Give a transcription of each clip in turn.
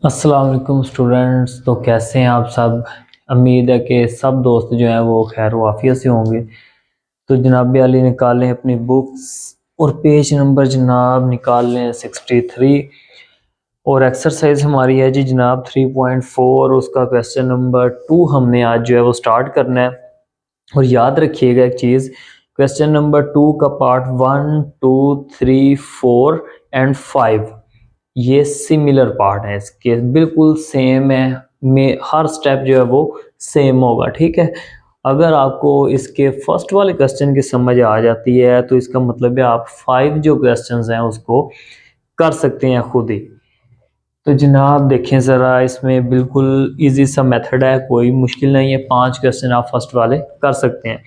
अस्सलाम वालेकुम स्टूडेंट्स। तो कैसे हैं आप सब। उम्मीद है कि सब दोस्त जो हैं वो खैर वाफियत से होंगे। तो जनाब अली निकाल लें अपनी बुक्स और पेज नंबर जनाब निकाल लें 63 और एक्सरसाइज हमारी है जी जनाब 3.4। उसका क्वेश्चन नंबर 2 हमने आज जो है वो स्टार्ट करना है। और याद रखिएगा एक चीज़, क्वेश्चन नंबर 2 का पार्ट 1, 2, 3, 4 एंड 5 ये सिमिलर पार्ट है, इसके बिल्कुल सेम है। में हर स्टेप जो है वो सेम होगा, ठीक है। अगर आपको इसके फर्स्ट वाले क्वेश्चन की समझ आ जाती है तो इसका मतलब है आप 5 जो क्वेश्चंस हैं उसको कर सकते हैं खुद ही। तो जनाब देखें ज़रा, इसमें बिल्कुल इजी सा मेथड है, कोई मुश्किल नहीं है। 5 क्वेश्चन आप फर्स्ट वाले कर सकते हैं।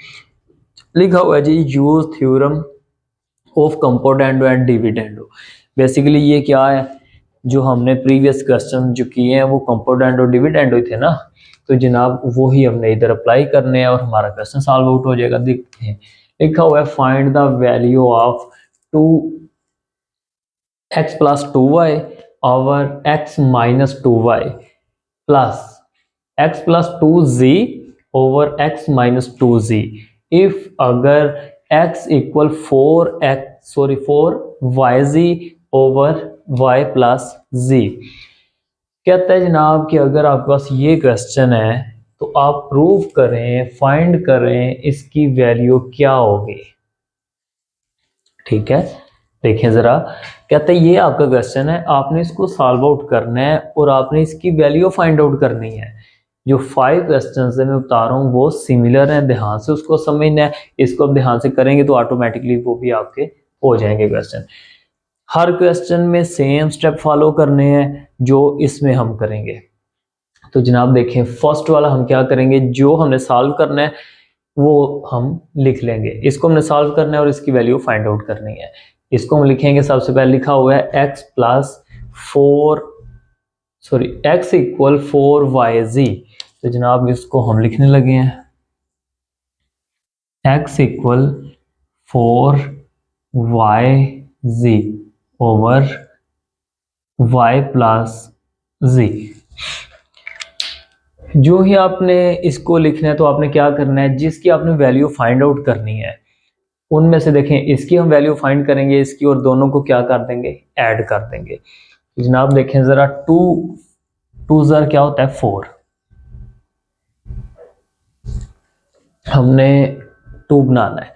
लिखा हुआ है जी use theorem of componendo and dividendo. Basically ये क्या है, जो हमने प्रीवियस क्वेश्चन जो किए हैं वो कंपोनेंडो डिविडेंडो थे ना, तो जनाब वो ही हमने इधर अप्लाई करने हैं और हमारा क्वेश्चन सॉल्व आउट हो जाएगा। देखते हैं, लिखा हुआ है find the value of 2x plus 2y over x minus 2y plus x plus 2z over x minus 2z if अगर x equal 4yz over y plus z। कहता है जनाब कि अगर आपके पास ये क्वेश्चन है तो आप प्रूव करें, फाइंड करें इसकी वैल्यू क्या होगी। ठीक है, देखें जरा, कहते हैं ये आपका क्वेश्चन है, आपने इसको सॉल्व आउट करना है और आपने इसकी वैल्यू फाइंड आउट करनी है। जो 5 क्वेश्चंस है मैं बता रहा हूँ वो सिमिलर हैं, ध्यान से उसको समझना है। इसको आप ध्यान से करेंगे तो ऑटोमेटिकली वो भी आपके हो जाएंगे क्वेश्चन। हर क्वेश्चन में सेम स्टेप फॉलो करने हैं जो इसमें हम करेंगे। तो जनाब देखें, फर्स्ट वाला हम क्या करेंगे, जो हमने सॉल्व करना है वो हम लिख लेंगे। इसको हमने सॉल्व करना है और इसकी वैल्यू फाइंड आउट करनी है। इसको हम लिखेंगे, सबसे पहले लिखा हुआ है x इक्वल 4yz। तो जनाब इसको हम लिखने लगे हैं, x equal 4yz over y plus z। जो ही आपने इसको लिखना है तो आपने क्या करना है, जिसकी आपने वैल्यू फाइंड आउट करनी है उनमें से देखें इसकी हम वैल्यू फाइंड करेंगे, इसकी, और दोनों को क्या कर देंगे, ऐड कर देंगे। जनाब देखें जरा, 2 ज़र क्या होता है 4, हमने 2 बनाना है।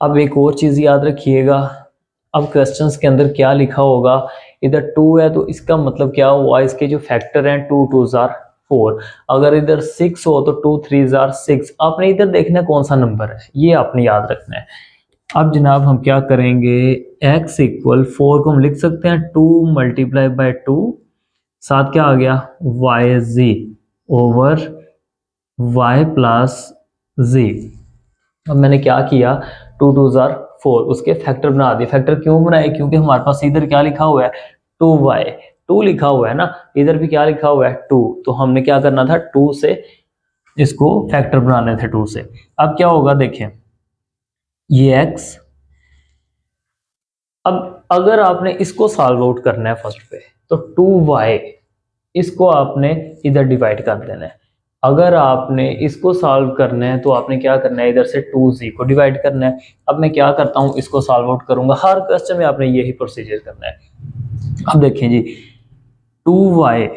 अब एक और चीज़ याद रखिएगा, अब क्वेश्चंस के अंदर क्या लिखा होगा, इधर 2 है तो इसका मतलब क्या हुआ, इसके जो फैक्टर हैं 2 2 ज़ार 4। अगर इधर 6 हो तो 2 3 ज़ार 6। आपने इधर देखना है कौन सा नंबर है, ये आपने याद रखना है। अब जनाब हम क्या करेंगे, x इक्वल 4 को हम लिख सकते हैं 2 मल्टीप्लाई बाई 2, साथ क्या आ गया yz over y plus z। अब मैंने क्या किया, 2 2 ज़ार 4, उसके फैक्टर बना दिए। फैक्टर क्यों बनाए, क्योंकि हमारे पास इधर क्या लिखा हुआ है 2y, 2 लिखा हुआ है ना, इधर भी क्या लिखा हुआ है 2, तो हमने क्या करना था 2 से इसको फैक्टर बनाने थे 2 से। अब क्या होगा देखें, ये x, अब अगर आपने इसको सॉल्व आउट करना है फर्स्ट पे तो 2y इसको आपने इधर डिवाइड कर देना है। अगर आपने इसको सॉल्व करना है तो आपने क्या करना है, इधर से 2z को डिवाइड करना है। अब मैं क्या करता हूं, इसको सॉल्व आउट करूंगा, हर क्वेश्चन में आपने यही प्रोसीजर करना है। अब देखें जी, 2y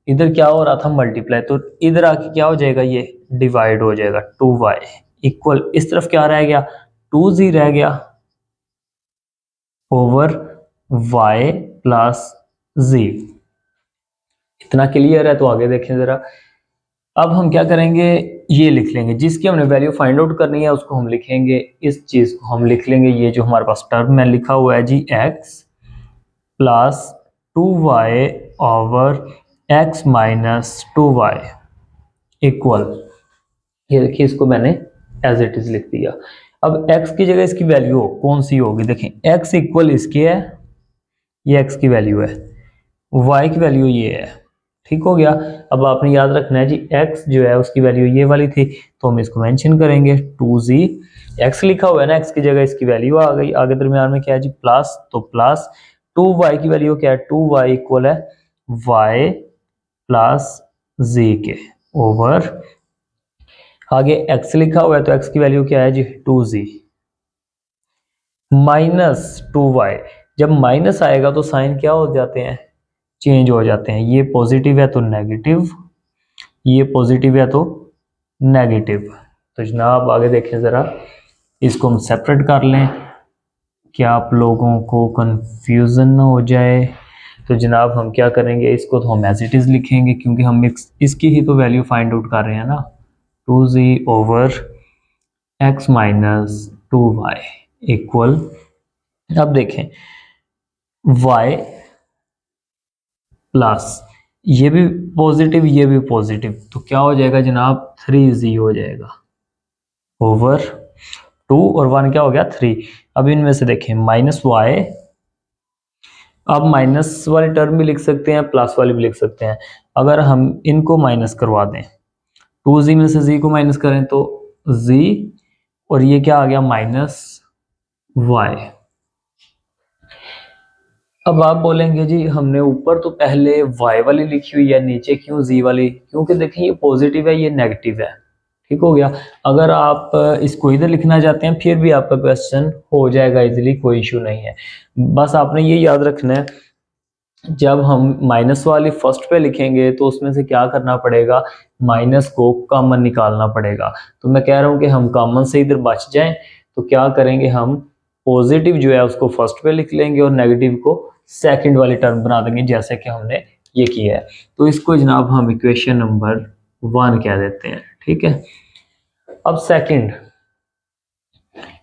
इधर क्या हो रहा था मल्टीप्लाई, तो इधर आके क्या हो जाएगा, ये डिवाइड हो जाएगा। 2y इक्वल इस तरफ क्या रह गया, 2z रह गया ओवर y प्लस z। इतना क्लियर है, तो आगे देखें जरा। अब हम क्या करेंगे, ये लिख लेंगे, जिसकी हमने वैल्यू फाइंड आउट करनी है उसको हम लिखेंगे, इस चीज को हम लिख लेंगे, ये जो हमारे पास टर्म में लिखा हुआ है जी x plus 2y over x minus 2y equal, ये देखिए इसको मैंने एज इट इज लिख दिया। अब x की जगह इसकी वैल्यू कौन सी होगी, देखें x इक्वल इसके है, ये x की वैल्यू है, y की वैल्यू ये है, ठीक हो गया। अब आपने याद रखना है जी, x जो है उसकी वैल्यू ये वाली थी तो हम इसको मेंशन करेंगे 2z, x लिखा हुआ है ना, x की जगह इसकी वैल्यू आ गई, आगे दरमियान में क्या है जी प्लस, तो प्लस 2y की वैल्यू क्या है, 2y इक्वल है y प्लस जी के ओवर, आगे x लिखा हुआ है तो x की वैल्यू क्या है जी 2z माइनस 2y। जब माइनस आएगा तो साइन क्या हो जाते हैं, चेंज हो जाते हैं। ये पॉजिटिव है तो नेगेटिव, ये पॉजिटिव है तो नेगेटिव। तो जनाब आगे देखें ज़रा, इसको हम सेपरेट कर लें क्या आप लोगों को कंफ्यूजन ना हो जाए। तो जनाब हम क्या करेंगे, इसको तो हम एज इट इज़ लिखेंगे क्योंकि हम इसकी ही तो वैल्यू फाइंड आउट कर रहे हैं ना। 2z over x minus 2y equal, अब देखें y प्लस ये भी पॉजिटिव ये भी पॉजिटिव, तो क्या हो जाएगा जनाब 3z हो जाएगा ओवर 2 और 1 क्या हो गया 3। अब इनमें से देखें माइनस वाई, अब माइनस वाली टर्म भी लिख सकते हैं प्लस वाली भी लिख सकते हैं। अगर हम इनको माइनस करवा दें, 2z में से z को माइनस करें तो z, और ये क्या आ गया माइनस y। अब आप बोलेंगे जी हमने ऊपर तो पहले y वाली लिखी हुई है, नीचे क्यों z वाली, क्योंकि देखिए ये पॉजिटिव है ये नेगेटिव है, ठीक हो गया। अगर आप इसको इधर लिखना चाहते हैं फिर भी आपका क्वेश्चन हो जाएगा इजीली, कोई इशू नहीं है। बस आपने ये याद रखना है जब हम माइनस वाली फर्स्ट पे लिखेंगे तो उसमें से क्या करना पड़ेगा, माइनस को कॉमन निकालना पड़ेगा। तो मैं कह रहा हूँ कि हम कॉमन से इधर बच जाएं, तो क्या करेंगे हम पॉजिटिव जो है उसको फर्स्ट पे लिख लेंगे और नेगेटिव को सेकंड वाली टर्म बना देंगे जैसे कि हमने ये किया है। तो इसको जनाब हम इक्वेशन नंबर 1 कह देते हैं, ठीक है। अब सेकंड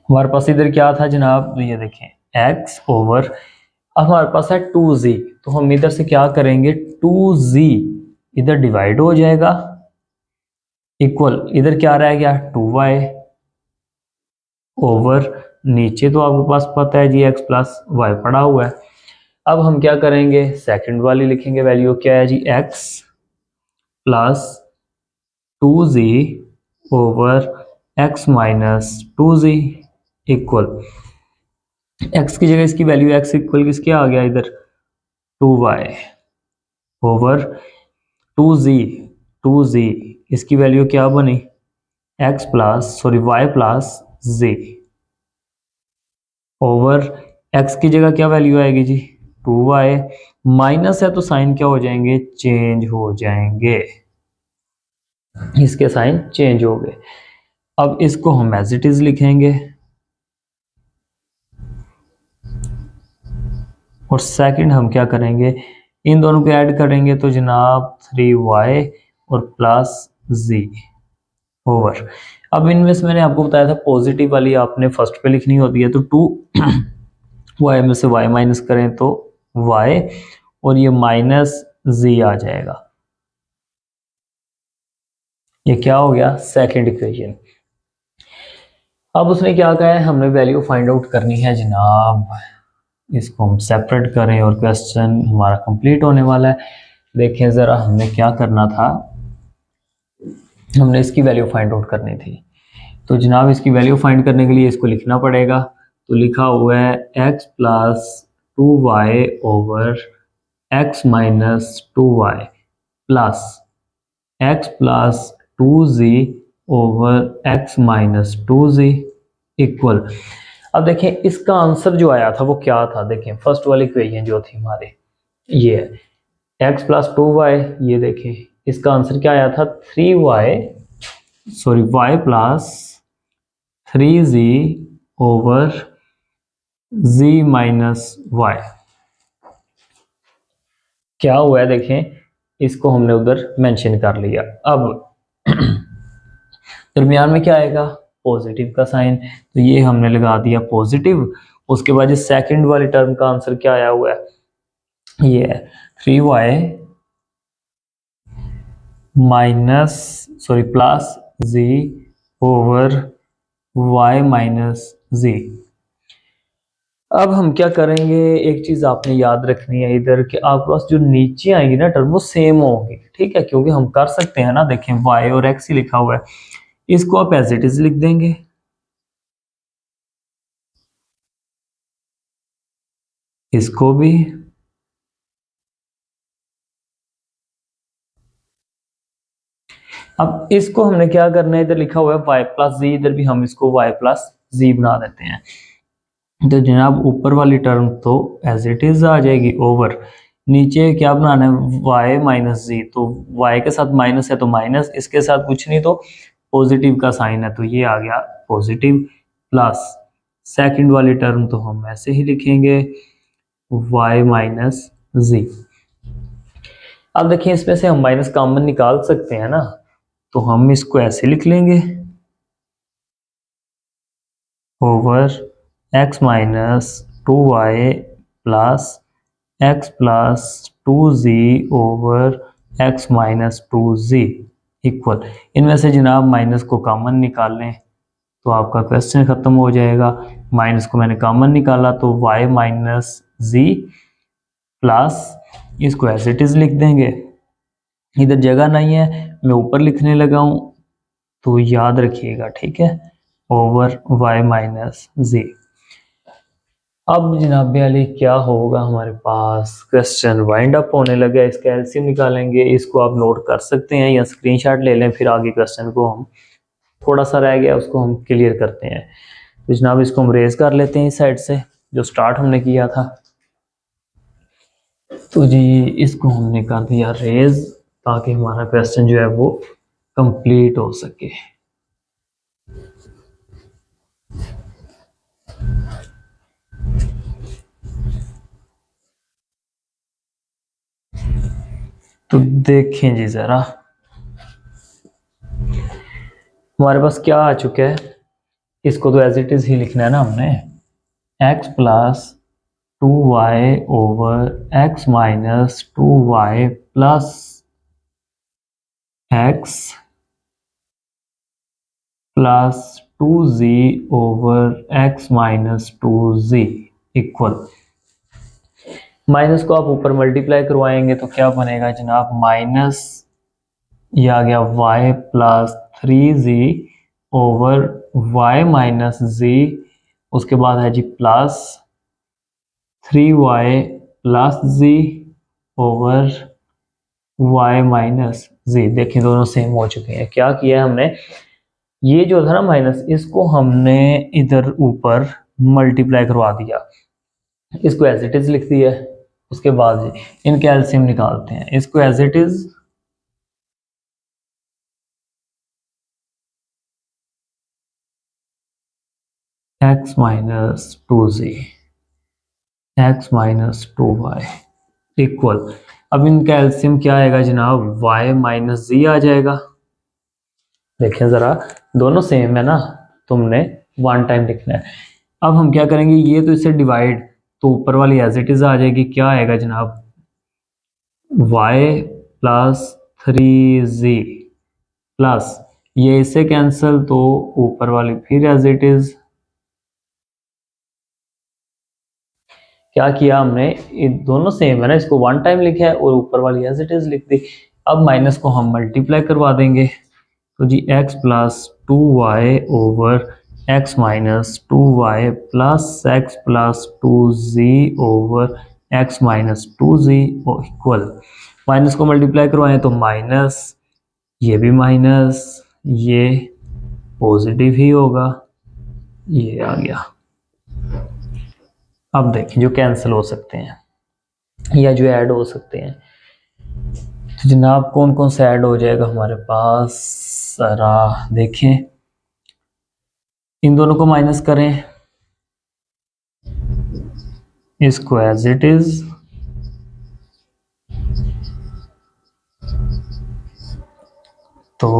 हमारे पास इधर क्या था जनाब, तो ये देखें x ओवर, अब हमारे पास है 2z, तो हम इधर से क्या करेंगे 2z इधर डिवाइड हो जाएगा इक्वल, इधर क्या रह गया 2y ओवर, नीचे तो आपके पास पता है जी x प्लस वाई पड़ा हुआ है। अब हम क्या करेंगे सेकंड वाली लिखेंगे, वैल्यू क्या है जी x plus 2z over x minus 2z equal, x की जगह इसकी वैल्यू x इक्वल किसके आ गया इधर 2y ओवर 2z, 2z इसकी वैल्यू क्या बनी x plus sorry y plus z over x की जगह क्या वैल्यू आएगी जी 2y, माइनस है तो साइन क्या हो जाएंगे चेंज हो जाएंगे, इसके साइन चेंज हो गए। अब इसको हम एज इट इज लिखेंगे और सेकंड हम क्या करेंगे इन दोनों को ऐड करेंगे तो जनाब 3y और प्लस z ओवर, अब इनमें से मैंने आपको बताया था पॉजिटिव वाली आपने फर्स्ट पे लिखनी होती है, तो 2y में से y माइनस करें तो y और ये माइनस z आ जाएगा। ये क्या हो गया सेकंड इक्वेशन। अब उसने क्या कहा है हमने वैल्यू फाइंड आउट करनी है जनाब, इसको हम सेपरेट करें और क्वेश्चन हमारा कंप्लीट होने वाला है। देखें ज़रा हमने क्या करना था, हमने इसकी वैल्यू फाइंड आउट करनी थी। तो जनाब इसकी वैल्यू फाइंड करने के लिए इसको लिखना पड़ेगा, तो लिखा हुआ है x plus 2y over x minus 2y plus x plus 2z over x minus 2z equal. अब देखें इसका आंसर जो आया था वो क्या था, देखें फर्स्ट वाली इक्वेशन जो थी हमारे ये x प्लस 2y, ये देखें इसका आंसर क्या आया था 3y sorry y plus 3z over z minus y। क्या हुआ है देखें, इसको हमने उधर मेंशन कर लिया। अब दरमियान में क्या आएगा पॉजिटिव का साइन, तो ये हमने लगा दिया पॉजिटिव। उसके बाद ये सेकंड वाली टर्म का आंसर क्या आया हुआ है, ये है 3y minus sorry plus z over y minus z। अब हम क्या करेंगे, एक चीज आपने याद रखनी है इधर कि आपके पास जो नीचे आएंगी ना टर्म वो सेम होंगी, ठीक है, क्योंकि हम कर सकते हैं ना, देखें y और x ही लिखा हुआ है, इसको आप एज इट इज लिख देंगे, इसको भी अब इसको हमने क्या करना है, इधर लिखा हुआ है y प्लस जी, इधर भी हम इसको y प्लस जी बना देते हैं। तो जनाब ऊपर वाली टर्म तो एज इट इज आ जाएगी ओवर, नीचे क्या बनाना है y माइनस जी, तो y के साथ माइनस है तो माइनस, इसके साथ कुछ नहीं तो पॉजिटिव का साइन है तो ये आ गया पॉजिटिव, प्लस सेकंड वाली टर्म तो हम ऐसे ही लिखेंगे y माइनस जी। अब देखिए इसमें से हम माइनस कॉमन निकाल सकते हैं ना, तो हम इसको ऐसे लिख लेंगे over x minus 2y plus x plus 2z over x minus 2z equal, इनमें से जनाब माइनस को कॉमन निकाल लें तो आपका क्वेश्चन खत्म हो जाएगा। माइनस को मैंने कॉमन निकाला तो y माइनस z प्लस इसको एज इट इज लिख देंगे, इधर जगह नहीं है मैं ऊपर लिखने लगा हूं तो याद रखिएगा, ठीक है, ओवर y माइनस z। अब जनाब अली क्या होगा हमारे पास, क्वेश्चन वाइंड अप होने लगा, इसका एलसीएम निकालेंगे, इसको आप नोट कर सकते हैं या स्क्रीनशॉट ले लें, फिर आगे क्वेश्चन को हम थोड़ा सा रह गया उसको हम क्लियर करते हैं। तो जनाब इसको हम रेज कर लेते हैं इस साइड से जो स्टार्ट हमने किया था, तो जी इसको हमने कर दिया रेज ताकि हमारा क्वेश्चन जो है वो कंप्लीट हो सके। तो देखें जी जरा हमारे पास क्या आ चुका है, इसको तो एज इट इज ही लिखना है ना हमने, x plus 2y over x minus 2y plus x plus 2z over x minus 2z equal, minus को आप ऊपर मल्टीप्लाई करवाएंगे तो क्या बनेगा जनाब, माइनस ये आ गया y plus 3z over y minus z, उसके बाद है जी plus 3y plus z over y minus z। देखें दोनों सेम हो चुके हैं। क्या किया है हमने, ये जो था ना माइनस, इसको हमने इधर ऊपर मल्टीप्लाई करवा दिया, इसको एज इट इज लिख दिया, उसके बाद इनके एलसीएम निकालते हैं, इसको as it is x minus 2z x minus 2y equal, अब इनका एलसीएम क्या आएगा जनाब, y माइनस z आ जाएगा। देखें जरा दोनों सेम है ना, तुमने वन टाइम लिखना है। अब हम क्या करेंगे, ये तो इससे डिवाइड, तो ऊपर वाली एज इट इज आ जाएगी, क्या आएगा जनाब, y प्लस 3z प्लस ये इससे कैंसिल तो ऊपर वाली फिर एज इट इज, क्या किया हमने, ये दोनों सेम है ना, इसको वन टाइम लिखा है और ऊपर वाली एज इट इज लिख दी। अब माइनस को हम मल्टीप्लाई करवा देंगे तो जी x plus 2y over x minus 2y plus x plus 2z over x minus 2z equal, minus को मल्टीप्लाई करवाएं तो माइनस, ये भी माइनस, ये पॉजिटिव ही होगा, ये आ गया। अब देखें जो कैंसिल हो सकते हैं या जो ऐड हो सकते हैं, तो जनाब कौन कौन सा ऐड हो जाएगा हमारे पास, जरा देखें, इन दोनों को माइनस करें, इसको एज इट इज, तो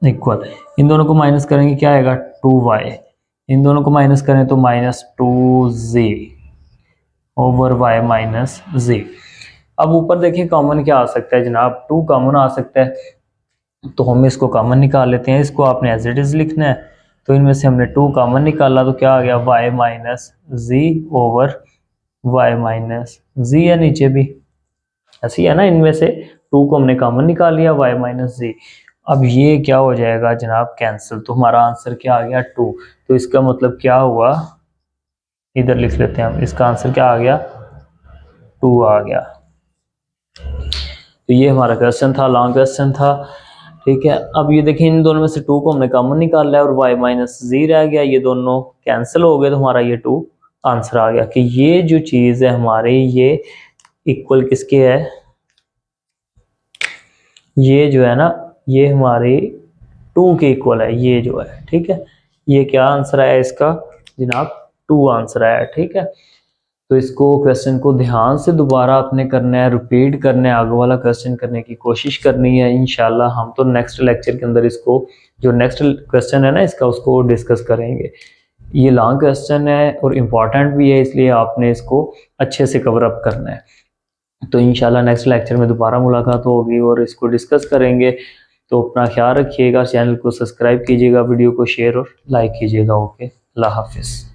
इक्वल, इन दोनों को माइनस करेंगे क्या आएगा 2y, इन दोनों को माइनस करें तो minus 2z over y minus z। अब ऊपर देखिए कॉमन क्या आ सकता है जनाब, 2 कॉमन आ सकता है, तो हम इसको कॉमन निकाल लेते हैं, इसको आपने एज इट इज लिखना है। तो इनमें से हमने 2 कॉमन निकाला तो क्या आ गया, y minus z over y minus z है, नीचे भी ऐसी है ना, इनमें से 2 को हमने कॉमन निकाल लिया, y माइनस z। अब ये क्या हो जाएगा जनाब कैंसिल, तो हमारा आंसर क्या आ गया 2। तो इसका मतलब क्या हुआ, इधर लिख लेते हैं हम, इसका आंसर क्या आ गया 2 आ गया। तो ये हमारा क्वेश्चन था, लॉन्ग क्वेश्चन था, ठीक है। अब ये देखें इन दोनों में से 2 को हमने कॉमन निकाला है और y माइनस z रह गया, ये दोनों कैंसिल हो गए तो हमारा ये 2 आंसर आ गया कि ये जो चीज़ है हमारी ये इक्वल किसके है, ये जो है ना ये हमारी 2 के इक्वल है ये जो है। ठीक है, ये क्या आंसर आया इसका जनाब, 2 आंसर आया। ठीक है, तो इसको क्वेश्चन को ध्यान से दोबारा आपने करना है, रिपीट करना है, आगे वाला क्वेश्चन करने की कोशिश करनी है। इंशाल्लाह हम तो नेक्स्ट लेक्चर के अंदर इसको जो नेक्स्ट क्वेश्चन है ना इसका उसको डिस्कस करेंगे। ये लॉन्ग क्वेश्चन है और इम्पॉर्टेंट भी है, इसलिए आपने इसको अच्छे से कवर अप करना है। तो इंशाल्लाह नेक्स्ट लेक्चर में दोबारा मुलाकात होगी और इसको डिस्कस करेंगे। तो अपना ख्याल रखिएगा, चैनल को सब्सक्राइब कीजिएगा, वीडियो को शेयर और लाइक कीजिएगा। ओके, अल्लाह हाफिज़।